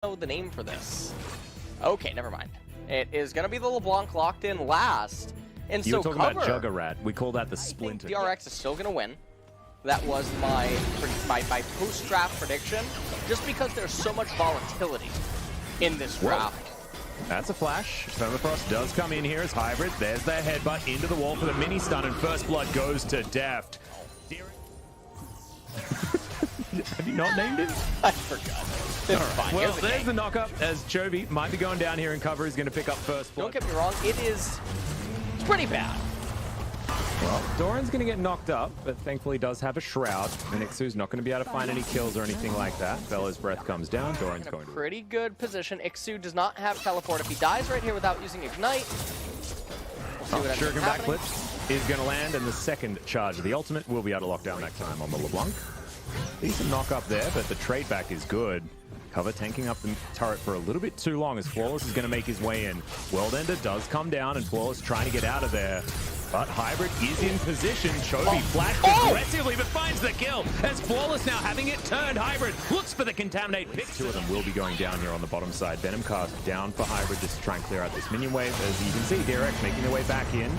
know the name for this. Okay, never mind. It is going to be the LeBlanc locked in last. And You so were talking cover, about Juggerrat. We call that the Splinter. DRX is still going to win. That was my post-draft prediction, just because there's so much volatility in this draft. That's a flash. Permafrost does come in here as Hybrid. There's their headbutt into the wall for the mini stun, and First Blood goes to Deft. Have you not named him? I forgot. It's fine. Well, there's the knock-up as Chovy might be going down here and cover is going to pick up First Blood. Don't get me wrong, it's pretty bad. Well, Doran's going to get knocked up, but thankfully does have a Shroud. And Ixu's not going to be able to find any kills or anything like that. Bella's breath comes down. Doran's going to... Pretty good position. Ixu does not have teleport. If he dies right here without using Ignite, we'll see what Shuriken backflip is going to land, and the second charge of the ultimate will be able to lock down that time on the LeBlanc. Decent knock up there, but the trade back is good. Cover tanking up the turret for a little bit too long as Flawless is going to make his way in. Worldender does come down, and Flawless trying to get out of there. But Hybrid is in position. Chovy flashed aggressively, but finds the kill. As Flawless now having it turned. Hybrid looks for the Contaminate pick. Two of them will be going down here on the bottom side. Venom cast down for Hybrid just to try and clear out this minion wave. As you can see, DRX making their way back in.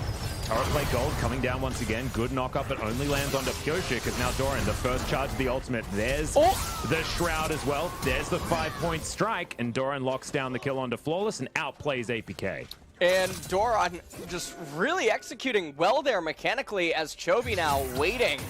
Turret plate gold coming down once again. Good knock up, but only lands onto Pyoshik as now Doran, the first charge of the ultimate. There's the Shroud as well. There's the 5-point strike, and Doran locks down the kill onto Flawless and outplays APK. And Doran just really executing well there mechanically as Chovy now waiting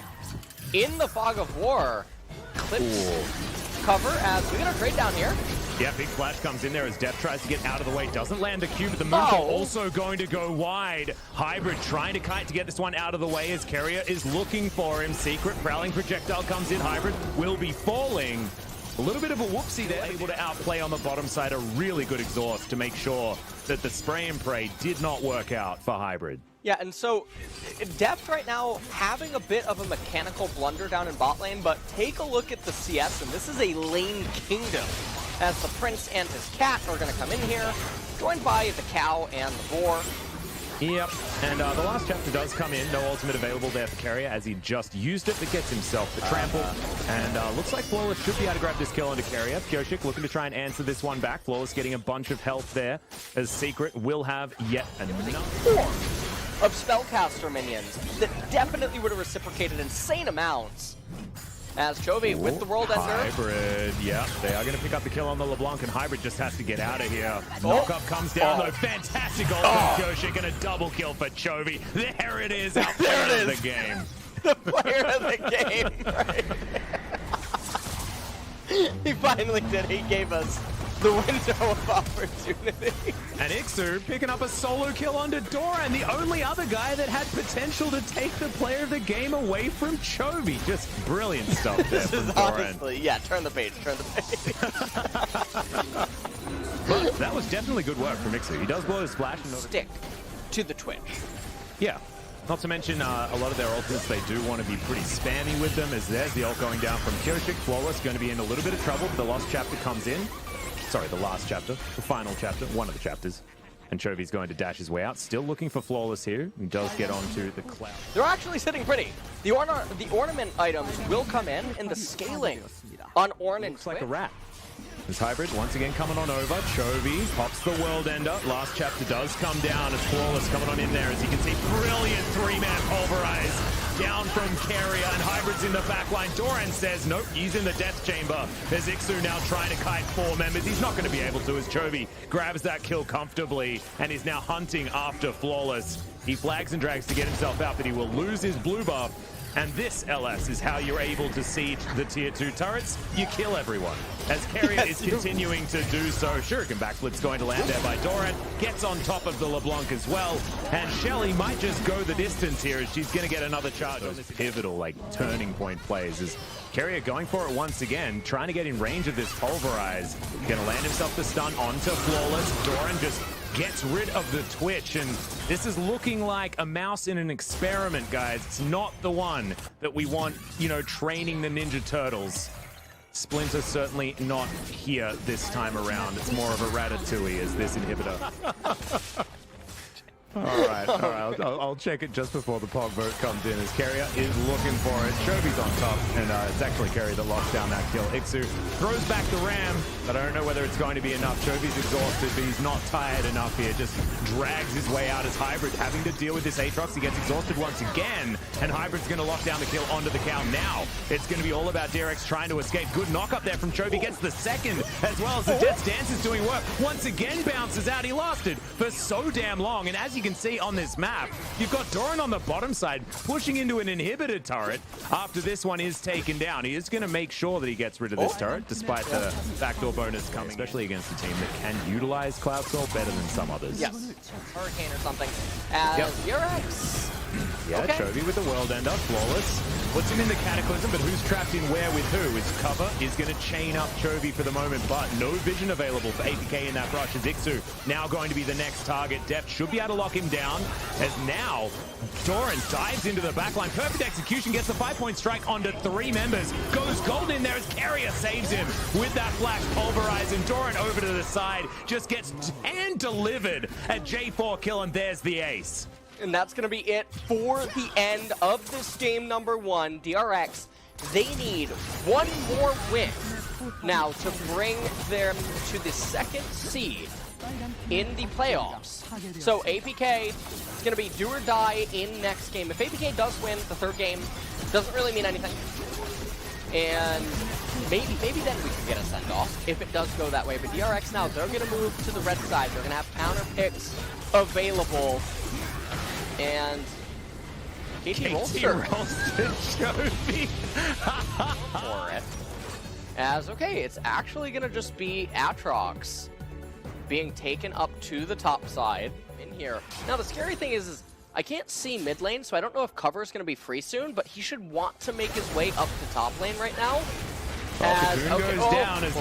in the fog of war. Clips cover as we're going to trade down here. Yeah, big flash comes in there as Deft tries to get out of the way. Doesn't land a Q, but the Moonsault also going to go wide. Hybrid trying to kite to get this one out of the way as Carrier is looking for him. Secret Prowling Projectile comes in. Hybrid will be falling. A little bit of a whoopsie there. Able to outplay on the bottom side. A really good exhaust to make sure that the spray and pray did not work out for Hybrid. Yeah, and so Deft right now having a bit of a mechanical blunder down in bot lane, but take a look at the CS, and this is a lane kingdom. As the Prince and his cat are going to come in here, joined by the cow and the boar. Yep, and the last chapter does come in. No ultimate available there for Carrier as he just used it, but gets himself the trample. And looks like Flawless should be able to grab this kill onto Carrier. Pyoshik looking to try and answer this one back. Flawless getting a bunch of health there as Secret will have yet another of spellcaster minions that definitely would have reciprocated insane amounts. As Chovy with the World Ender. Hybrid, yeah, they are going to pick up the kill on the LeBlanc, and Hybrid just has to get out of here. Knock-up comes down, though. Fantastic ult from Pyoshik, and a double kill for Chovy. There it is, out player of the game. The player of the game, right? He finally did. He gave us the window of opportunity. And Ixu picking up a solo kill onto Doran, the only other guy that had potential to take the player of the game away from Chovy. Just brilliant stuff there from Doran. Honestly, yeah, turn the page, turn the page. But that was definitely good work from Ixu. He does blow his splash. And stick to the Twitch. Yeah. Not to mention, a lot of their ultimates, they do want to be pretty spammy with them, as there's the ult going down from Pyoshik. Flawless going to be in a little bit of trouble. The last chapter comes in. Sorry, the last chapter. The final chapter. One of the chapters. And Chovy's going to dash his way out. Still looking for Flawless here. He does get onto the cloud. They're actually sitting pretty. The ornament items will come in, and the scaling on Ornn and Looks like a rat. This Hybrid once again coming on over. Chovy pops the World Ender. Last chapter does come down as Flawless coming on in there. As you can see, brilliant three-man pulverize down from Carrier, and Hybrid's in the back line. Doran says, nope, he's in the death chamber. There's Ixu now trying to kite 4 members. He's not going to be able to as Chovy grabs that kill comfortably and is now hunting after Flawless. He flags and drags to get himself out, but he will lose his blue buff. And this, LS, is how you're able to siege the tier 2 turrets. You kill everyone. As Carrier is continuing to do so. Shuriken backflip's going to land there by Doran. Gets on top of the LeBlanc as well. And Shelly might just go the distance here as she's going to get another charge. Those pivotal, turning point plays. As Carrier going for it once again, trying to get in range of this pulverize. Going to land himself the stun onto Flawless. Doran just gets rid of the Twitch, and this is looking like a mouse in an experiment, guys. It's not the one that we want, training the Ninja Turtles. Splinter certainly not here this time around. It's more of a Ratatouille as this inhibitor. All right. I'll check it just before the Pog vote comes in as Carrier is looking for it. Chovy's on top, and it's actually Carrier that locks down that kill. Ixu throws back the ram, but I don't know whether it's going to be enough. Chovy's exhausted, but he's not tired enough here. Just drags his way out as Hybrid having to deal with this Aatrox. He gets exhausted once again, and Hybrid's going to lock down the kill onto the cow. Now it's going to be all about DRX trying to escape. Good knock up there from Chovy. Gets the second, as well as the Death's Dance is doing work. Once again bounces out. He lasted for so damn long, and as you can see on this map, you've got Doran on the bottom side pushing into an inhibitor turret after this one is taken down. He is going to make sure that he gets rid of this turret despite the backdoor bonus coming, especially against a team that can utilize Cloud Soul better than some others. Yes, Hurricane or something. DRX. Yeah, okay. Chovy with the World Ender, flawless. Puts him in the Cataclysm, but who's trapped in where with who? His cover is going to chain up Chovy for the moment, but no vision available for APK in that brush as Ixu now going to be the next target. Deft should be able to lock him down, as now Doran dives into the backline. Perfect execution, gets the 5-point strike onto 3 members. Goes golden in there as Carrier saves him with that flash pulverize, and Doran over to the side just gets hand-delivered at J4 kill, and there's the ace. And that's going to be it for the end of this game number 1. DRX, they need one more win now to bring them to the 2nd seed in the playoffs. So APK is going to be do or die in next game. If APK does win the 3rd game, doesn't really mean anything. And maybe then we can get a send-off if it does go that way. But DRX now, they're going to move to the red side. They're going to have counter picks available. And KT rolls to Chovy for it. As okay, it's actually gonna just be Aatrox being taken up to the top side in here. Now the scary thing is I can't see mid lane, so I don't know if cover is gonna be free soon, but he should want to make his way up to top lane right now. Goes down as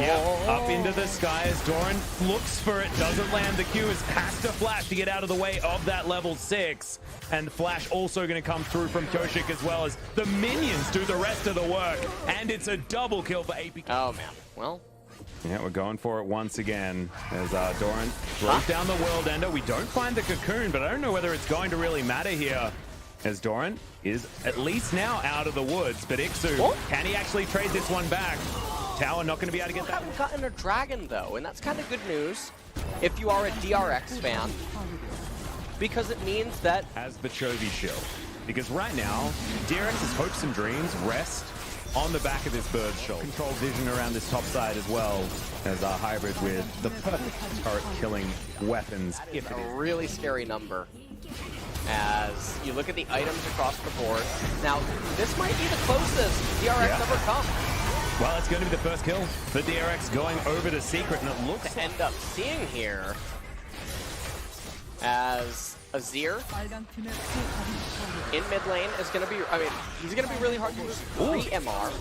up into the sky as Doran looks for it, doesn't land the Q, has to flash to get out of the way of that level 6. And flash also going to come through from Koshik, as well as the minions do the rest of the work. And it's a double kill for APK. Oh man, well. Yeah, we're going for it once again as Doran throws down the World Ender. We don't find the Cocoon, but I don't know whether it's going to really matter here, as Doran is at least now out of the woods. But Ixu, can he actually trade this one back? Tower not going to be able to get that. Haven't gotten a dragon though, and that's kind of good news if you are a DRX fan, because it means that as the Chovy shield. Because right now, DRX's hopes and dreams rest on the back of this bird's shoulder. Control vision around this top side as well as our hybrid with the perfect turret killing weapons. It's a really scary number. As you look at the items across the board. Now, this might be the closest DRX ever come. Well, it's going to be the first kill for DRX going over to Secret, and it looks to end up seeing here as Azir in mid lane is going to be, I mean, he's going to be really hard to lose 3 MR.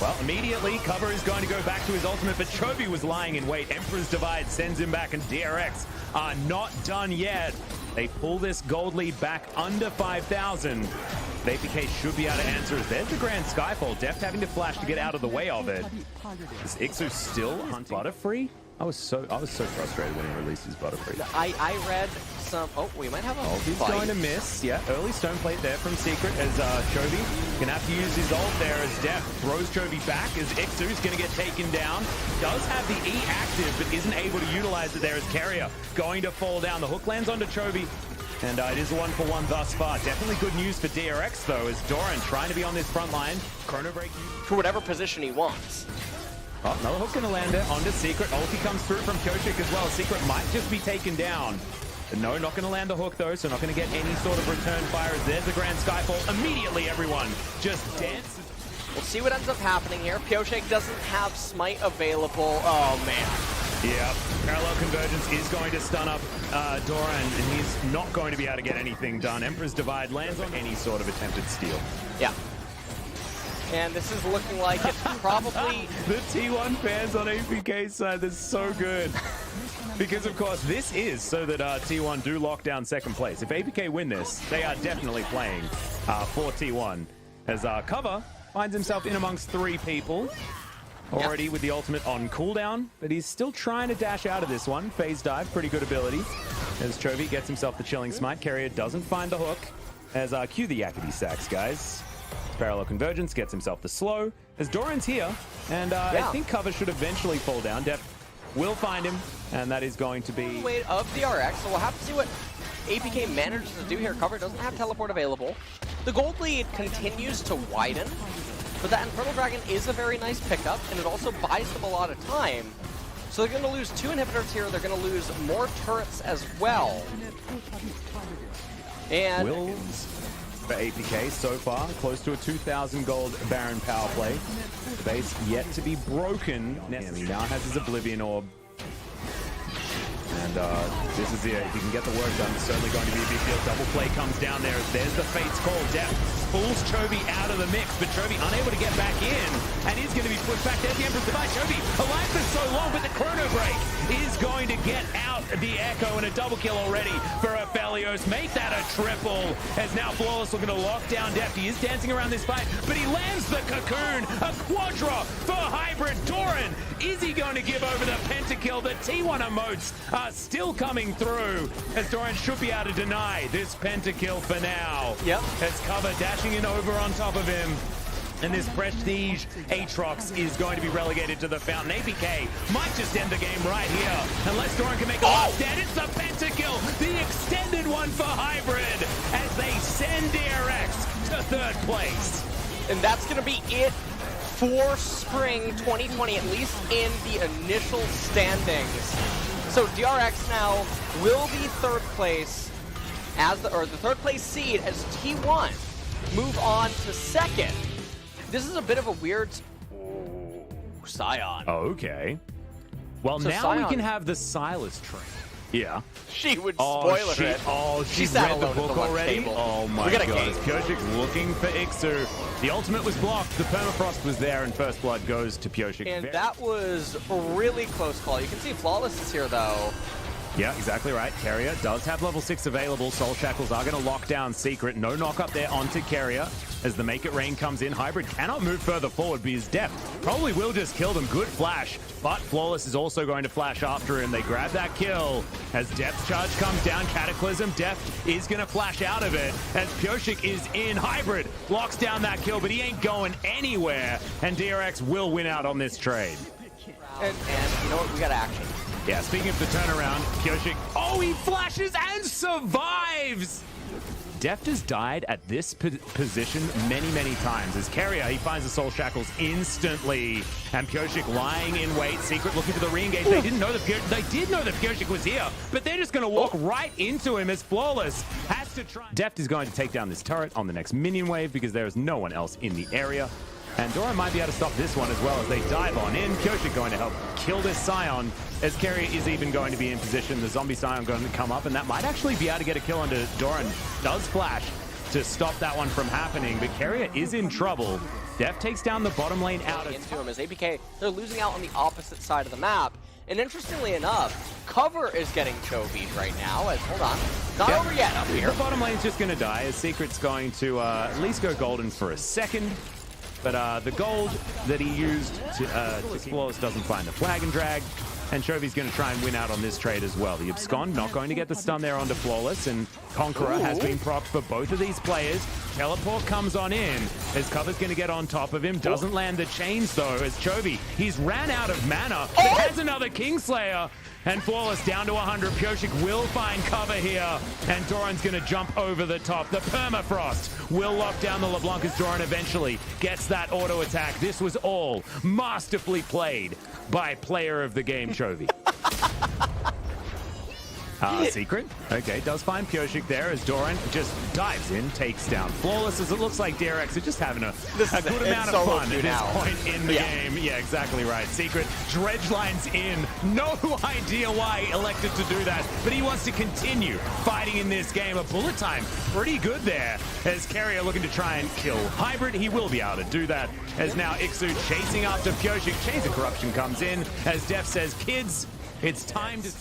Well, immediately, cover is going to go back to his ultimate, but Chovy was lying in wait. Emperor's Divide sends him back, and DRX are not done yet. They pull this gold lead back under 5,000. APK should be able to answer it. There's the Grand Skyfall. Deft having to flash to get out of the way of it. Is Ixu still hunting Butterfree? I was so frustrated when he released his Butterfree. I read some. Oh, we might have a. Oh, he's going to miss. Yeah, early stone plate there from Secret as Chovy gonna have to use his ult there as Deft throws Chovy back as Ixu's gonna get taken down. Does have the E active, but isn't able to utilize it there as Carrier going to fall down. The hook lands onto Chovy. And it is 1-for-1 thus far. Definitely good news for DRX though, as Doran trying to be on this front line. Chrono break for whatever position he wants. Oh, another hook gonna land there onto Secret. Ulti comes through from Koshik as well. Secret might just be taken down. But no, not gonna land the hook though, so not gonna get any sort of return fire. There's the Grand Skyfall. Immediately everyone just dances. We'll see what ends up happening here. Pioshek doesn't have Smite available. Oh man. Yeah, Parallel Convergence is going to stun up Doran, and he's not going to be able to get anything done. Emperor's Divide lands on any sort of attempted steal. Yeah. And this is looking like it's probably... The T1 fans on APK side, that's so good. Because, of course, this is so that T1 do lock down 2nd place. If APK win this, they are definitely playing for T1. As Cover finds himself in amongst 3 people. Already with the ultimate on cooldown, but he's still trying to dash out of this one. Phase dive, pretty good ability. as Chovy gets himself the chilling smite. Carrier doesn't find the hook as cue the Yakety Sax, guys. Parallel convergence gets himself the slow as Doran's here, and I think cover should eventually fall down. Def will find him, and that is going to be weight of DRX, so we'll have to see what APK manages to do here. Cover doesn't have teleport available. The gold lead continues to widen, but that Infernal Dragon is a very nice pickup, and it also buys them a lot of time. So they're going to lose 2 inhibitors here. They're going to lose more turrets as well. And Wills for APK so far, close to a 2,000 gold Baron power play. The base yet to be broken. He now has his Oblivion Orb. And this is it. If he can get the work done, it's certainly going to be a big deal. Double play comes down there. There's the Fate's Call. Def pulls Chovy out of the mix, but Chovy unable to get back in, and is going to be pushed back. There's the Emperor's Divide. Chovy alive for so long, but the Chrono Break is going to get out the Echo, and a double kill already for Aphelios. Make that a triple, as now Flawless looking to lock down Def. He is dancing around this fight, but he lands the Cocoon. A Quadra for Hybrid. Doran, is he going to give over the pentakill? The T1 emotes are still coming through, as Doran should be able to deny this pentakill for now. Yep. As Cover dashing in over on top of him. And this Prestige Aatrox is going to be relegated to the fountain. APK might just end the game right here, unless Doran can make a last stand. It's the pentakill, the extended one for Hybrid, as they send DRX to 3rd place. And that's going to be it for Spring 2020, at least in the initial standings. So DRX now will be 3rd place as the 3rd place seed as T1 move on to 2nd. This is a bit of a weird Scion. Okay. Well, So now Scion, we can have the Silas train. Yeah. She would spoil it. She's sat read the alone at book lunch already? table. Oh my We got a god. game. Pyoshik looking for Ixu. The ultimate was blocked. The permafrost was there, and first blood goes to Pyoshik. And that was a really close call. You can see Flawless is here, though. Yeah, exactly right. Carrier does have level 6 available. Soul Shackles are going to lock down Secret. No knock up there onto Carrier. As the Make It Rain comes in, Hybrid cannot move further forward because Def probably will just kill them. Good flash, but Flawless is also going to flash after him. They grab that kill. As Depth Charge comes down, Cataclysm, Def is going to flash out of it. As Pyoshik is in, Hybrid locks down that kill, but he ain't going anywhere. And DRX will win out on this trade. And you know what? We got action. Yeah, speaking of the turnaround, Pyoshik, oh, he flashes and survives! Deft has died at this position many, many times. As Carrier, he finds the Soul Shackles instantly. And Pyoshik lying in wait, Secret looking for the re-engage. They did know that Pyoshik was here, but they're just going to walk right into him as Flawless has to try. Deft is going to take down this turret on the next minion wave because there is no one else in the area. And Doran might be able to stop this one as well as they dive on in. Pyoshik going to help kill this Scion, as Carrier is even going to be in position. The zombie Scion going to come up, and that might actually be able to get a kill onto Doran. Does flash to stop that one from happening, but Carrier is in trouble. Def takes down the bottom lane out into him as APK. They're losing out on the opposite side of the map. And interestingly enough, Cover is getting Chovied right now. As hold on, not over yet up here. The bottom lane's just going to die, as Secret's going to at least go golden for a second. But the gold that he used to Flawless doesn't find the flag and drag. And Chovy's going to try and win out on this trade as well. The Abscond not going to get the stun there onto Flawless. And Conqueror has been procced for both of these players. Teleport comes on in as Cover's going to get on top of him. Doesn't land the chains though, as Chovy, he's ran out of mana. But has another Kingslayer. And Flawless down to 100. Pyoshik will find cover here. And Doran's going to jump over the top. The Permafrost will lock down the LeBlanc as Doran eventually gets that auto attack. This was all masterfully played by player of the game, Chovy. Secret. Okay, does find Pyoshik there as Doran just dives in, takes down Flawless, as it looks like DRX are just having a good amount of fun at this point in the game. Yeah, exactly right. Secret dredge lines in. No idea why he elected to do that, but he wants to continue fighting in this game. A bullet time pretty good there as Carrier looking to try and kill Hybrid. He will be able to do that as now Ixu chasing after Pyoshik. Chains of Corruption comes in as Def says, kids, it's time to...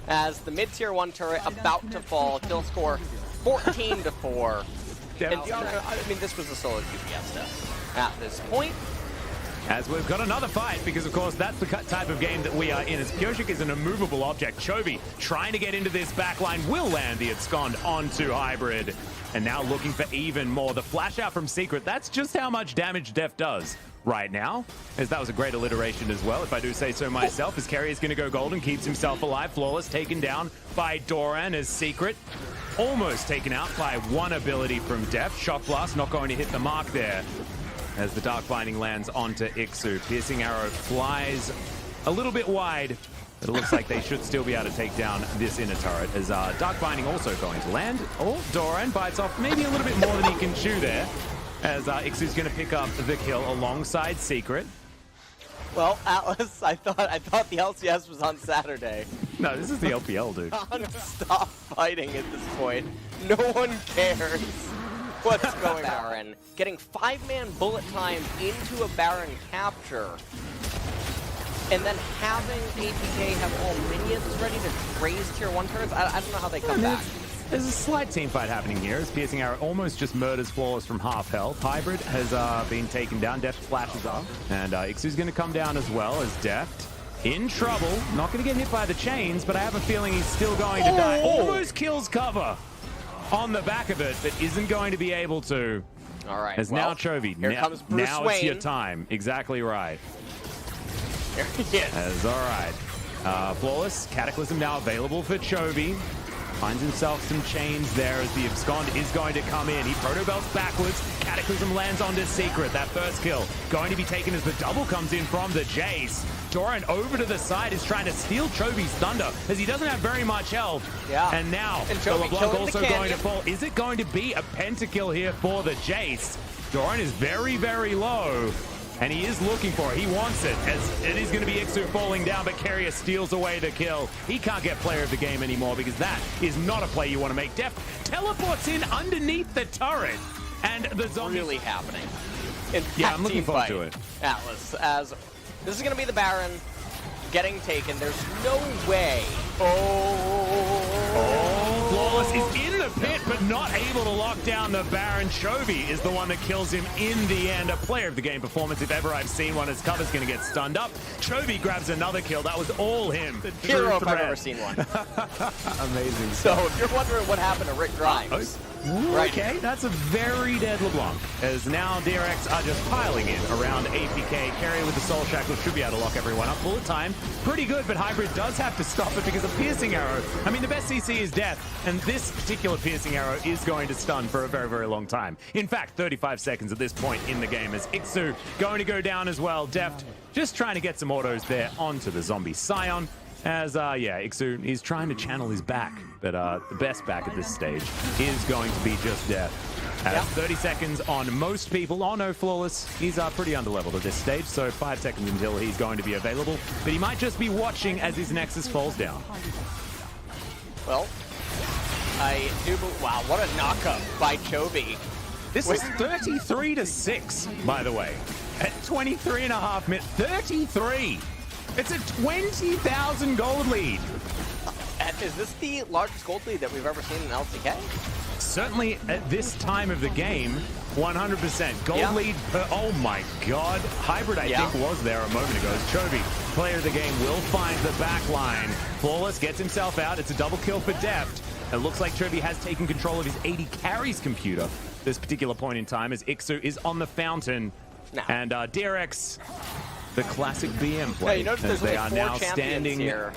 As the mid-tier 1 turret about to fall, kill score 14-4. And I mean, this was a solo QPS stuff at this point. As we've got another fight, because of course that's the type of game that we are in, as Pyosik is an immovable object. Chovy trying to get into this backline, will land the abscond onto Hybrid. And now looking for even more. The flash out from Secret, that's just how much damage Def does right now, as that was a great alliteration as well, if I do say so myself, as Kerry is going to go golden, keeps himself alive. Flawless taken down by Doran, as Secret almost taken out by one ability from Def. Shock Blast not going to hit the mark there, as the Dark Binding lands onto Ixu. Piercing Arrow flies a little bit wide, but it looks like they should still be able to take down this inner turret, as Dark Binding also going to land. Oh, Doran bites off maybe a little bit more than he can chew there, as Ixu's going to pick up the kill alongside Secret. Well, Atlas, I thought the LCS was on Saturday. No, this is the LPL, dude. Stop fighting at this point. No one cares what's going on. Baron, getting 5-man bullet time into a Baron capture, and then having APK have all minions ready to raise tier 1 turrets. I don't know how they come back. There's a slight team fight happening here, as Piercing Arrow almost just murders Flawless from half health. Hybrid has been taken down. Deft flashes up, and Ixu's going to come down as well, as Deft in trouble. Not going to get hit by the chains, but I have a feeling he's still going to die. Almost kills cover on the back of it, but isn't going to be able to. All right. As now Chovy. Here comes Bruce now Wayne. It's your time. Exactly right. There he is. As all right. Flawless Cataclysm now available for Chovy. Finds himself some chains there, as the abscond is going to come in. He proto-belts backwards. Cataclysm lands onto Secret. That first kill going to be taken as the double comes in from the Jace. Doran over to the side is trying to steal Chovy's thunder, as he doesn't have very much health. Yeah. And now the Chovy LeBlanc also the going to fall. Is it going to be a pentakill here for the Jace? Doran is very, very low, and he is looking for it. He wants it, as it is going to be Ixu falling down, but Carrier steals away the kill. He can't get player of the game anymore, because that is not a play you want to make. Def teleports in underneath the turret, and the zombie Really happening. In yeah, I'm looking forward to it. Atlas, as this is going to be the Baron getting taken. There's no way. Flawless is in the pit, but not able to lock down the Baron. Chovy is the one that kills him in the end. A player of the game performance, if ever I've seen one, as Cover's going to get stunned up. Chovy grabs another kill. That was all him. Hero if I've ever seen one. Amazing. So if you're wondering what happened to Rick Grimes. Right. Okay, that's a very dead LeBlanc, as now DRX are just piling in around APK. Carrier with the Soul Shackle should be able to lock everyone up. Bullet time, pretty good, but Hybrid does have to stop it because of Piercing Arrow. I mean, the best CC is death, and this particular Piercing Arrow is going to stun for a very, very long time. In fact, 35 seconds at this point in the game, as Ixu going to go down as well. Deft just trying to get some autos there onto the zombie Scion. As, yeah, Ixu, he's trying to channel his back, but the best back at this stage is going to be just death. 30 seconds on most people. Oh no, Flawless, he's pretty underleveled at this stage, so 5 seconds until he's going to be available. But he might just be watching as his Nexus falls down. Well, I do. Wow, what a knockup by Chovy. This is 33-6, by the way. At 23.5 minutes, 33! It's a 20,000 gold lead. Is this the largest gold lead that we've ever seen in LCK? Certainly at this time of the game, 100%. Gold lead, oh my god. Hybrid, I think, was there a moment ago. Chovy, player of the game, will find the back line. Flawless gets himself out. It's a double kill for Deft. It looks like Chovy has taken control of his 80 carries computer this particular point in time, as Ixu is on the fountain. And DRX, the classic BM play, you notice there's they only are 4 now standing here.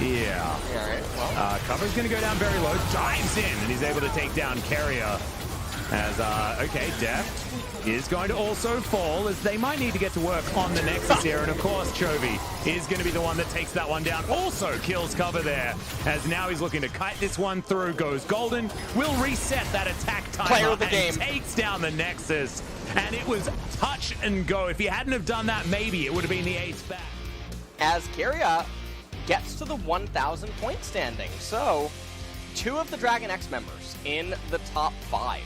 Yeah. All right, well. Cover's going to go down very low, dives in, and he's able to take down Carrier. As, okay, Deft is going to also fall, as they might need to get to work on the Nexus here. And of course, Chovy is going to be the one that takes that one down. Also kills Cover there, as now he's looking to kite this one through. Goes golden, will reset that attack timer, Player of the game. Takes down the Nexus. And it was touch and go. If he hadn't have done that, maybe it would have been the ace back. As Carrier gets to the 1,000 point standing. So, 2 of the Dragon X members in the top 5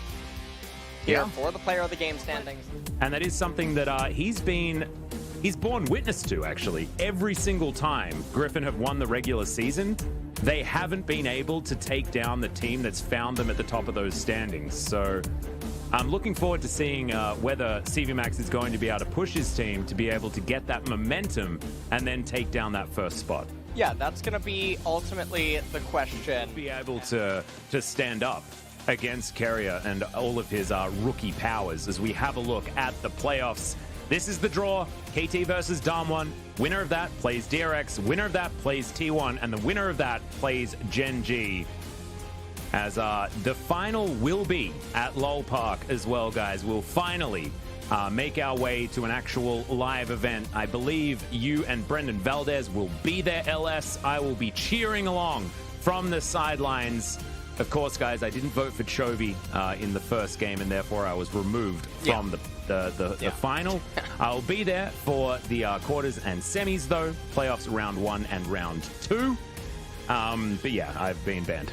here for the player of the game standings. And that is something that he's borne witness to, actually. Every single time Griffin have won the regular season, they haven't been able to take down the team that's found them at the top of those standings. So I'm looking forward to seeing whether CVMax is going to be able to push his team to be able to get that momentum and then take down that first spot. Yeah, that's going to be ultimately the question. Be able to stand up against Carrier and all of his rookie powers as we have a look at the playoffs. This is the draw. KT versus Damwon. Winner of that plays DRX. Winner of that plays T1. And the winner of that plays Gen G. As the final will be at LOL Park as well, guys. We'll finally make our way to an actual live event. I believe you and Brendan Valdez will be there, LS. I will be cheering along from the sidelines. Of course, guys, I didn't vote for Chovy in the first game, and therefore I was removed from the final. I'll be there for the quarters and semis, though. Playoffs round 1 and round 2. But yeah, I've been banned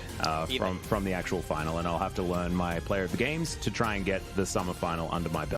from the actual final, and I'll have to learn my player of the games to try and get the summer final under my belt.